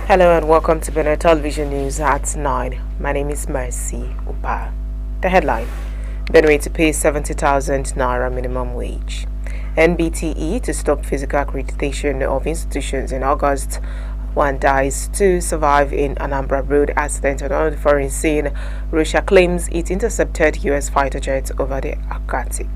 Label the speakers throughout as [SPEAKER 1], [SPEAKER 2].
[SPEAKER 1] Hello and welcome to Benue Television News at 9. My name is Mercy Upa. The headline: Benue to pay 70,000 naira minimum wage. NBTE to stop physical accreditation of institutions in August. One dies to survive in Anambra road accident on the foreign scene. Russia claims it intercepted U.S. fighter jets over the Arctic.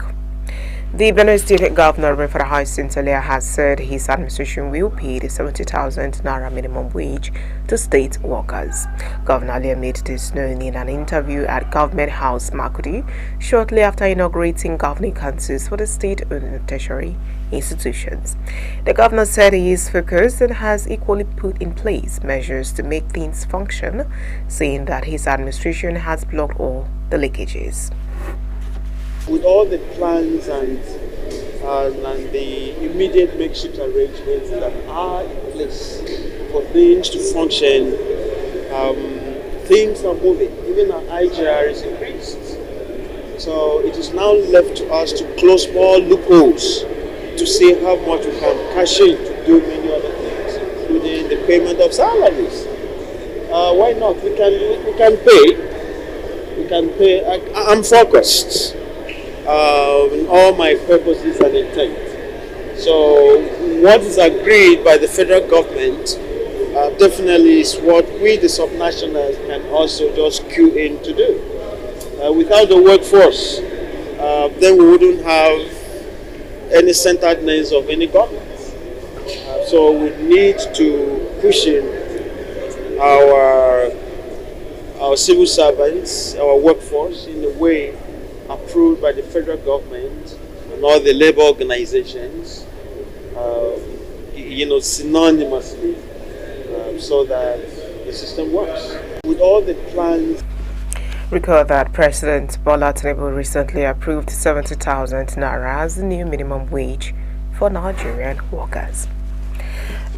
[SPEAKER 1] The Benue State Governor, Reverend Hyacinth Elia, has said his administration will pay the 70,000 naira minimum wage to state workers. Governor Elia made this known in an interview at Government House, Makudi, shortly after inaugurating governing councils for the state-owned and tertiary institutions. The governor said he is focused and has equally put in place measures to make things function, saying that his administration has blocked all the leakages.
[SPEAKER 2] With all the plans and the immediate makeshift arrangements that are in place for things to function, things are moving. Even our IGR is increased. So it is now left to us to close more loopholes to see how much we can cash in to do many other things, including the payment of salaries. Why not? We can pay. We can pay. I'm focused. In all my purposes and intent. So what is agreed by the federal government definitely is what we, the subnationals, can also just cue in to do. Without the workforce, then we wouldn't have any centeredness of any government. So we need to push in our civil servants, our workforce in a way approved by the federal government and all the labor organizations, synonymously, so that the system works. With all the plans.
[SPEAKER 1] Recall that President Bola Tinubu recently approved 70,000 naira as the new minimum wage for Nigerian workers.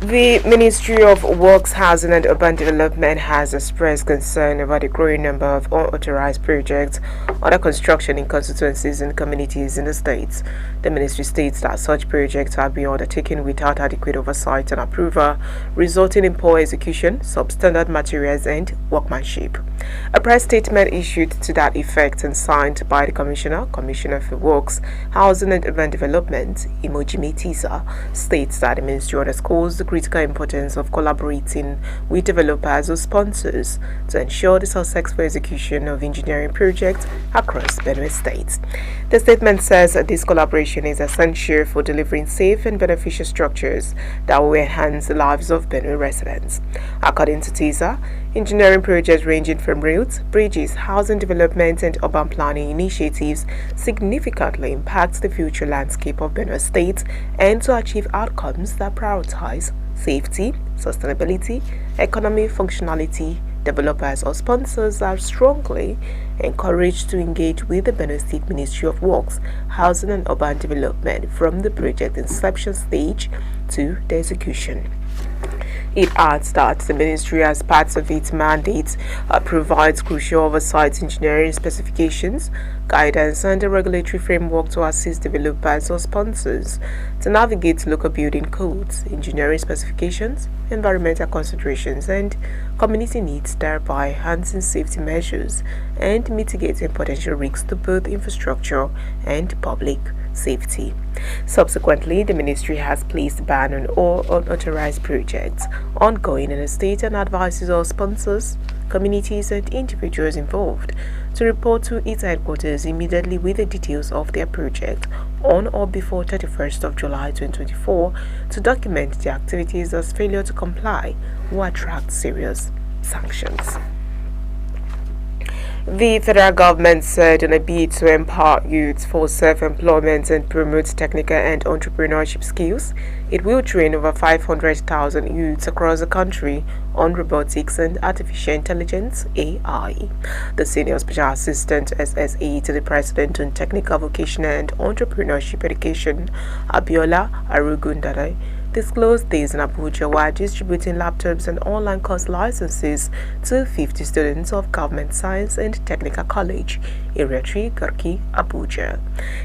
[SPEAKER 1] The Ministry of Works, Housing and Urban Development has expressed concern over the growing number of unauthorized projects under construction in constituencies and communities in the states. The ministry states that such projects are being undertaken without adequate oversight and approval, resulting in poor execution, substandard materials and workmanship. A press statement issued to that effect and signed by the Commissioner for Works, Housing and Urban Development, Imojimi Tisa, states that the ministry underscores the critical importance of collaborating with developers or sponsors to ensure the successful execution of engineering projects across Benue State. The statement says that this collaboration is essential for delivering safe and beneficial structures that will enhance the lives of Benue residents. According to TISA, engineering projects ranging from roads, bridges, housing development and urban planning initiatives significantly impact the future landscape of Benue State and to achieve outcomes that prioritize safety, sustainability, economic functionality. Developers or sponsors are strongly encouraged to engage with the Benue State Ministry of Works, Housing and Urban Development from the project inception stage to the execution. It adds that the ministry, as part of its mandate, provides crucial oversight, engineering specifications, guidance, and a regulatory framework to assist developers or sponsors to navigate local building codes, engineering specifications, environmental considerations, and community needs, thereby enhancing safety measures and mitigating potential risks to both infrastructure and public safety. Subsequently, the ministry has placed a ban on all unauthorized projects ongoing in the state and advises all sponsors, communities, and individuals involved to report to its headquarters immediately with the details of their project on or before 31st of July 2024 to document the activities as failure to comply will attract serious sanctions. The federal government said in a bid to empower youths for self-employment and promote technical and entrepreneurship skills, it will train over 500,000 youths across the country on robotics and artificial intelligence (AI). The Senior Special Assistant SSA to the President on Technical, Vocational and Entrepreneurship Education, Abiola Arugundare, disclosed this in Abuja while distributing laptops and online course licenses to 50 students of Government Science and Technical College, Area 3, Garki, Abuja.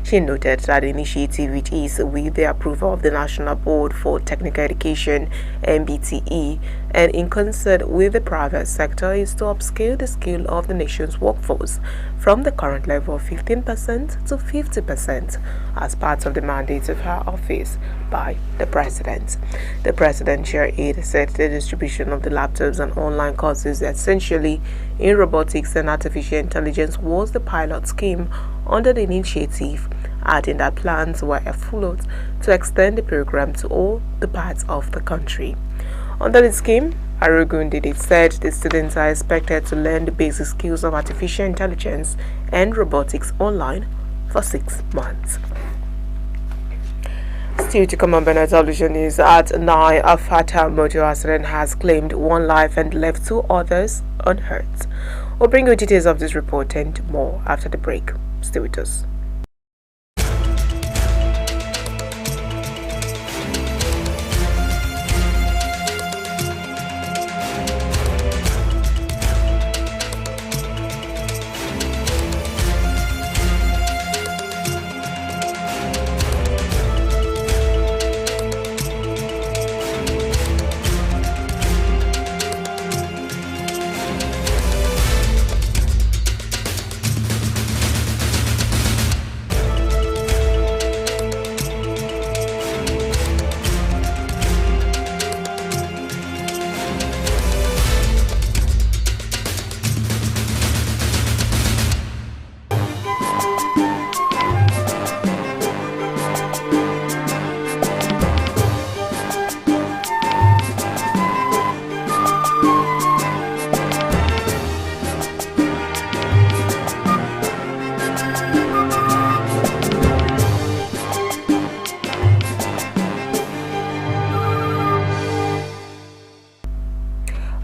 [SPEAKER 1] She noted that the initiative, which is with the approval of the National Board for Technical Education (NBTE), and in concert with the private sector is to upscale the skill of the nation's workforce from the current level of 15% to 50% as part of the mandate of her office by the President. The presidential aide said the distribution of the laptops and online courses essentially in robotics and artificial intelligence was the pilot scheme under the initiative, adding that plans were afoot to extend the program to all the parts of the country. Under the scheme, Arugundidi said the students are expected to learn the basic skills of artificial intelligence and robotics online for 6 months. Still to come on Benue television news at 9, a fatal motor accident has claimed 1 life and left 2 others unhurt. We'll bring you details of this report and more after the break. Stay with us.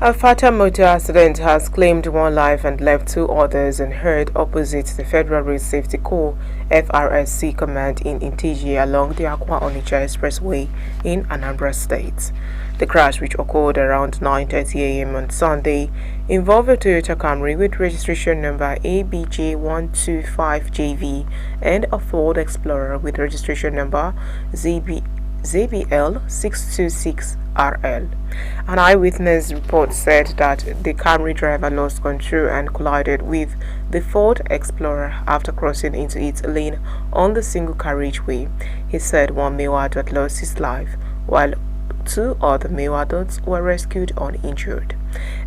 [SPEAKER 1] A fatal motor accident has claimed 1 life and left 2 others unhurt opposite the Federal Road Safety Corps (FRSC) command in Intigi along the Akwa-Onitsha Expressway in Anambra State. The crash, which occurred around 9:30 a.m. on Sunday, involved a Toyota Camry with registration number ABJ125JV and a Ford Explorer with registration number ZBL626RL. An eyewitness report said that the Camry driver lost control and collided with the Ford Explorer after crossing into its lane on the single carriageway. He said 1 male adult lost his life, while 2 other male adults were rescued uninjured.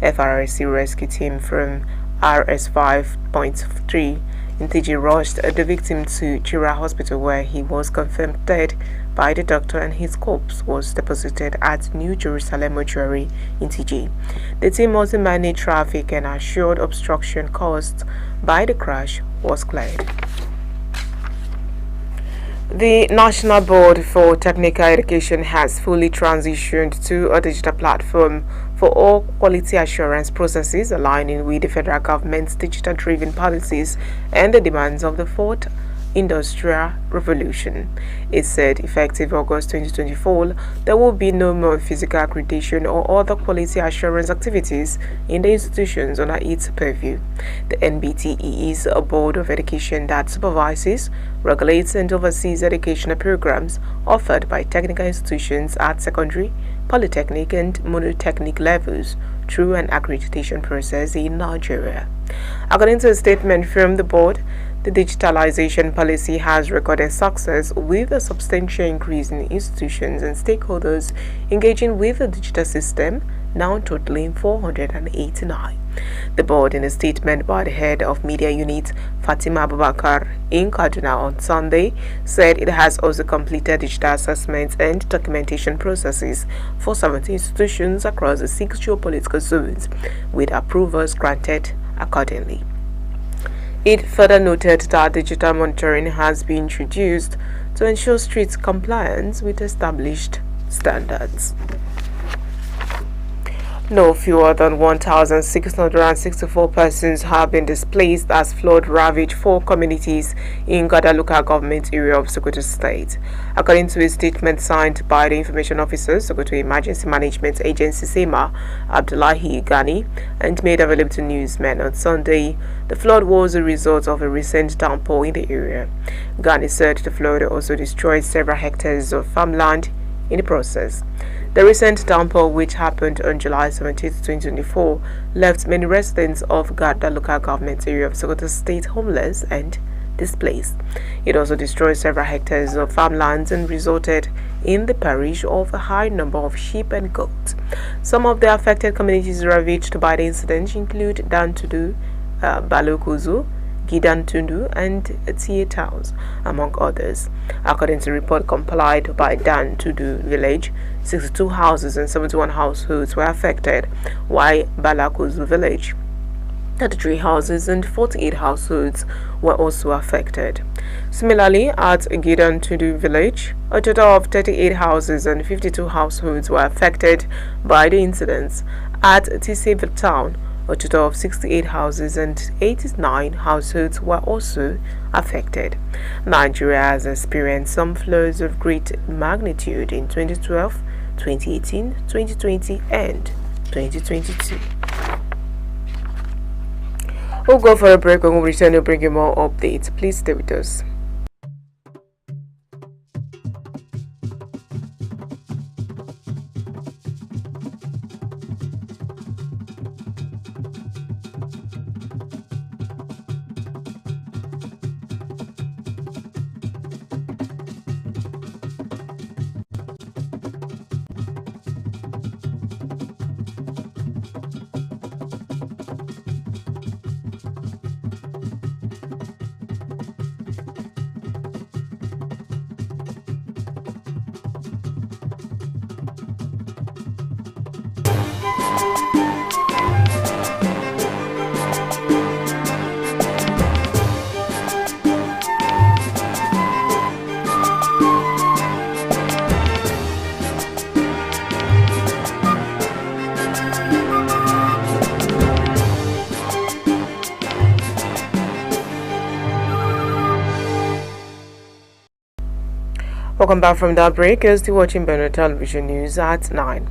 [SPEAKER 1] FRSC rescue team from RS5.3 Intigi rushed the victim to Chira Hospital, where he was confirmed dead by the doctor, and his corpse was deposited at New Jerusalem Mortuary in Intigi. The team also managed traffic and assured obstruction caused by the crash was cleared. The National Board for Technical Education has fully transitioned to a digital platform for all quality assurance processes, aligning with the federal government's digital-driven policies and the demands of the fourth industrial revolution. It said effective August 2024, there will be no more physical accreditation or other quality assurance activities in the institutions under its purview. The NBTE is a board of education that supervises, regulates and oversees educational programs offered by technical institutions at secondary, polytechnic and monotechnic levels through an accreditation process in Nigeria. According to a statement from the board, the digitalization policy has recorded success with a substantial increase in institutions and stakeholders engaging with the digital system, now totaling 489. The board, in a statement by the head of media unit Fatima Abubakar in Kaduna on Sunday, said it has also completed digital assessment and documentation processes for 70 institutions across the 6 geopolitical zones, with approvals granted accordingly. It further noted that digital monitoring has been introduced to ensure strict compliance with established standards. No fewer than 1,664 persons have been displaced as flood ravaged 4 communities in Gada local government area of Sokoto State. According to a statement signed by the Information Officer, Sokoto Emergency Management Agency SEMA, Abdullahi Ghani, and made available to newsmen on Sunday, the flood was a result of a recent downpour in the area. Ghani said the flood also destroyed several hectares of farmland in the process. The recent downpour, which happened on July 17, 2024, left many residents of Garda local government area of Sokoto State homeless and displaced. It also destroyed several hectares of farmlands and resulted in the parish of a high number of sheep and goats. Some of the affected communities ravaged by the incident include Dantudu, Balokuzu, Gidantundu, and Tietaus, among others. According to a report compiled by Dantudu village, 62 houses and 71 households were affected, while Balakuzu village, 33 houses and 48 households were also affected. Similarly, at Gidantundu village, a total of 38 houses and 52 households were affected by the incidents. At Tisebe town, a total of 68 houses and 89 households were also affected. Nigeria has experienced some floods of great magnitude in 2012, 2018, 2020, and 2022. We'll go for a break and we'll return to bring you more updates. Please stay with us. Welcome back from that break. You're still watching Benue Television News at 9.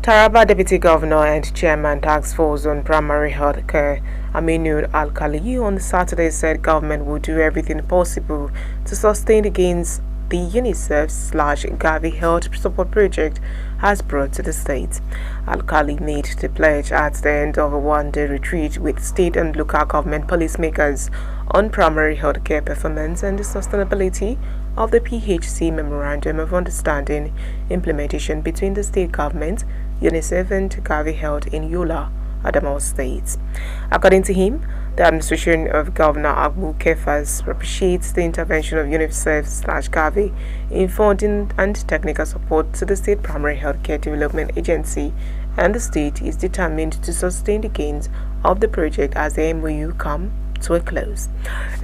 [SPEAKER 1] Taraba Deputy Governor and Chairman Task Force on Primary Health Care, Aminu Alkali, on Saturday said government will do everything possible to sustain the gains the UNICEF/Gavi Health Support Project has brought to the state. Alkali made the pledge at the end of a one-day retreat with state and local government policymakers on primary health care performance and the sustainability of the PHC Memorandum of Understanding implementation between the state government, UNICEF, and Gavi Health in Yola, Adamawa State. According to him, the administration of Governor Abu Kefas appreciates the intervention of UNICEF/Gavi in funding and technical support to the State Primary Healthcare Development Agency, and the state is determined to sustain the gains of the project as the MOU come to a close.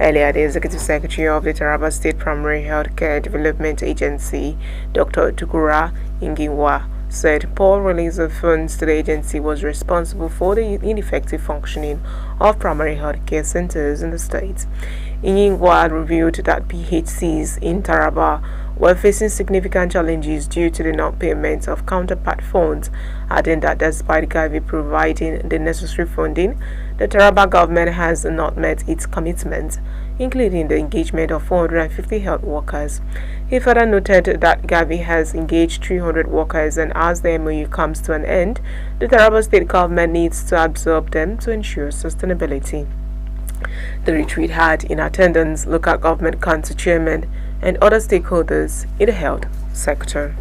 [SPEAKER 1] Earlier, the Executive Secretary of the Taraba State Primary Healthcare Development Agency, Dr. Tukura Inginwa, said poor release of funds to the agency was responsible for the ineffective functioning of primary health care centers in the state. Inginwa revealed that PHCs in Taraba were facing significant challenges due to the non-payment of counterpart funds, adding that despite Gavi providing the necessary funding, the Taraba government has not met its commitments, including the engagement of 450 health workers. He further noted that Gavi has engaged 300 workers, and as the MOU comes to an end, the Taraba state government needs to absorb them to ensure sustainability. The retreat had in attendance local government council chairmen and other stakeholders in the health sector.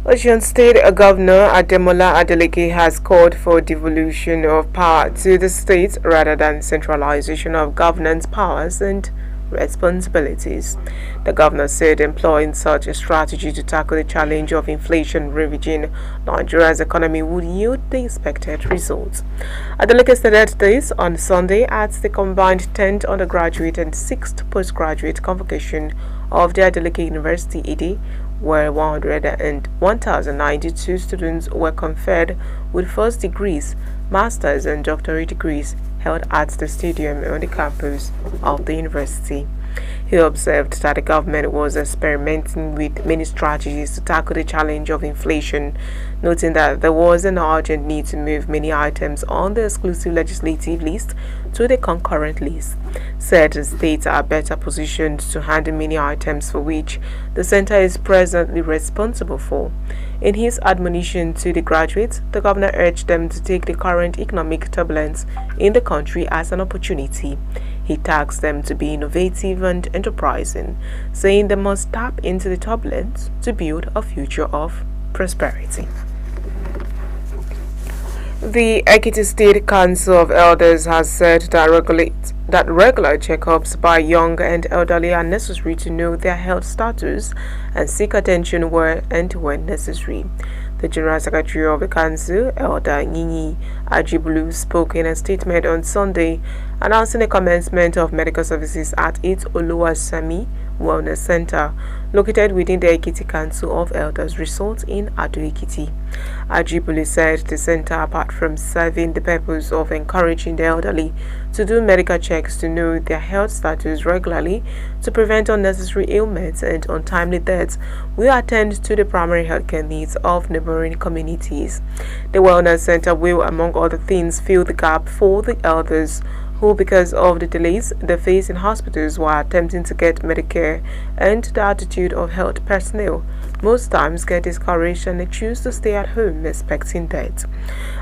[SPEAKER 1] Osun State Governor Ademola Adeleke has called for devolution of power to the state rather than centralization of governance powers and responsibilities. The governor said employing such a strategy to tackle the challenge of inflation ravaging Nigeria's economy would yield the expected results. Adeleke stated this on Sunday at the combined 10th undergraduate and 6th postgraduate convocation of the Adeleke University ED, where 1,092 students were conferred with first degrees, master's and doctorate degrees held at the stadium on the campus of the university. He observed that the government was experimenting with many strategies to tackle the challenge of inflation, noting that there was an urgent need to move many items on the exclusive legislative list to the concurrent list. Said the states are better positioned to handle many items for which the center is presently responsible for. In his admonition to the graduates, the governor urged them to take the current economic turbulence in the country as an opportunity. He tasked them to be innovative and enterprising, saying they must tap into the turbulence to build a future of prosperity. The Ekiti State Council of Elders has said that regular checkups by young and elderly are necessary to know their health status and seek attention where and when necessary. The General Secretary of the Council, Elder Nyinyi Ajibulu, spoke in a statement on Sunday announcing the commencement of medical services at its Oluwasami Wellness Center, located within the Ekiti Council of Elders Resort in Ado-Ekiti. Ajibulu said the center, apart from serving the purpose of encouraging the elderly to do medical checks to know their health status regularly to prevent unnecessary ailments and untimely deaths, will attend to the primary healthcare needs of neighboring communities. The Wellness Center will, among other things, fill the gap for the elders who, because of the delays they face in hospitals while attempting to get Medicare and the attitude of health personnel, most times get discouraged and they choose to stay at home expecting death.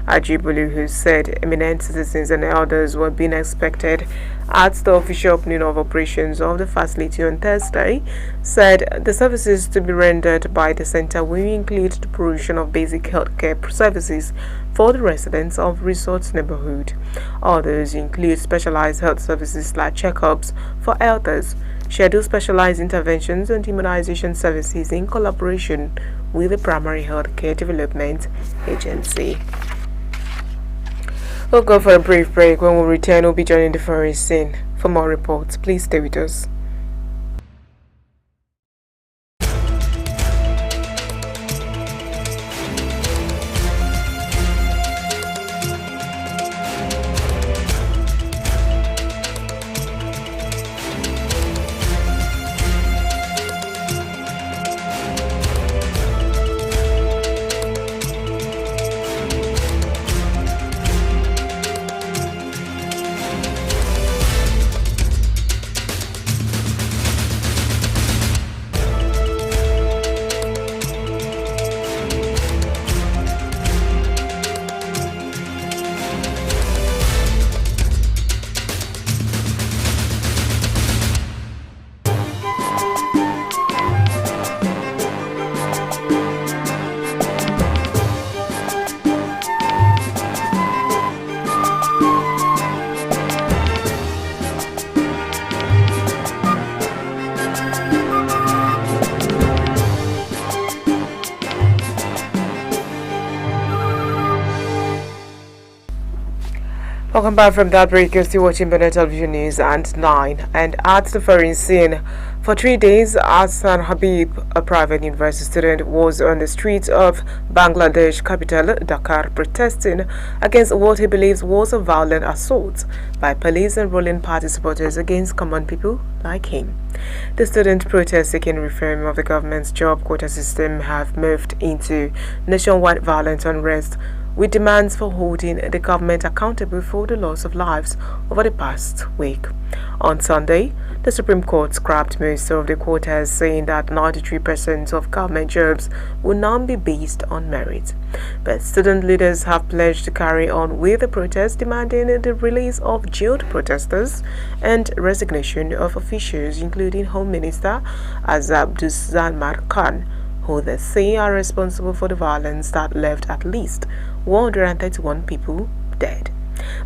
[SPEAKER 1] Ajibulu, who said eminent citizens and elders were being expected at the official opening of operations of the facility on Thursday, said the services to be rendered by the center will include the provision of basic healthcare services for the residents of Resort neighborhood. Others include specialized health services like checkups for elders, schedule specialized interventions and immunization services in collaboration with the Primary Healthcare Development Agency. We'll go for a brief break. When we return, we'll be joining the foreign scene. For more reports, please stay with us. Welcome back from that break. You're still watching Benue Television News and 9. And at the foreign scene, for 3 days, Hassan Habib, a private university student, was on the streets of Bangladesh capital Dhaka protesting against what he believes was a violent assault by police and ruling party supporters against common people like him. The student protests seeking reform of the government's job quota system have moved into nationwide violent unrest, with demands for holding the government accountable for the loss of lives over the past week. On Sunday, the Supreme Court scrapped most of the quotas, saying that 93% of government jobs will now be based on merit. But student leaders have pledged to carry on with the protest, demanding the release of jailed protesters and resignation of officials, including Home Minister Azabdussamad Khan, who they say are responsible for the violence that left at least 131 people dead.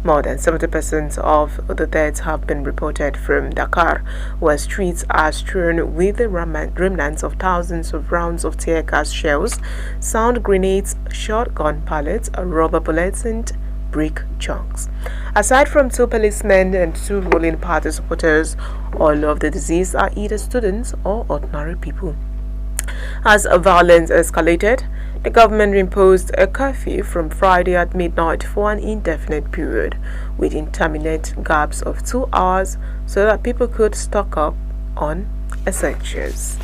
[SPEAKER 1] More than 70% of the deaths have been reported from Dhaka, where streets are strewn with the remnants of thousands of rounds of tear gas shells, sound grenades, shotgun pellets, rubber bullets, and brick chunks. Aside from 2 policemen and 2 ruling party supporters, all of the deceased are either students or ordinary people. As violence escalated, the government imposed a curfew from Friday at midnight for an indefinite period, with intermittent gaps of 2 hours so that people could stock up on essentials.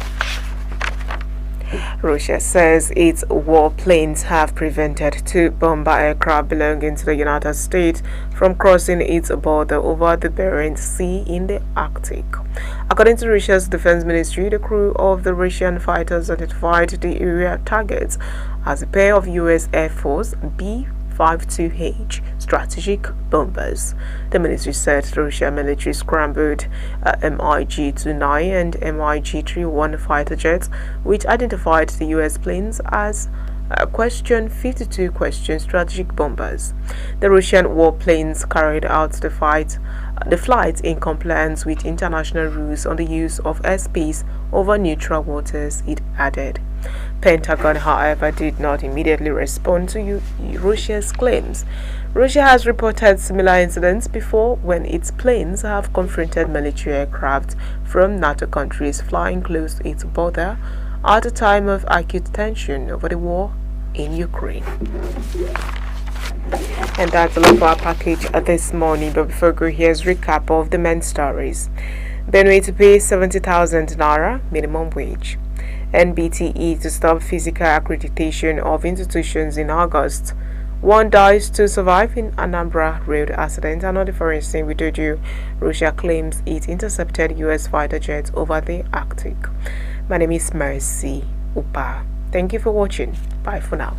[SPEAKER 1] Russia says its warplanes have prevented 2 bomber aircraft belonging to the United States from crossing its border over the Bering Sea in the Arctic. According to Russia's defense ministry, the crew of the Russian fighters identified the area targets as a pair of U.S. Air Force B-52H strategic bombers. The ministry said the Russian military scrambled MiG-29 and MiG-31 fighter jets, which identified the U.S. planes as Question 52 strategic bombers. The Russian warplanes carried out the flight in compliance with international rules on the use of airspace over neutral waters, it added. Pentagon, however, did not immediately respond to Russia's claims. Russia has reported similar incidents before when its planes have confronted military aircraft from NATO countries flying close to its border at a time of acute tension over the war in Ukraine. And that's all of our package this morning. But before we go, here's a recap of the main stories. Benue to pay 70,000 naira minimum wage. NBTE to stop physical accreditation of institutions in August. 1 dies to survive in Anambra road accident. Another foreign scene we told you, Russia claims it intercepted U.S. fighter jets over the Arctic. My name is Mercy Upa. Thank you for watching. Bye for now.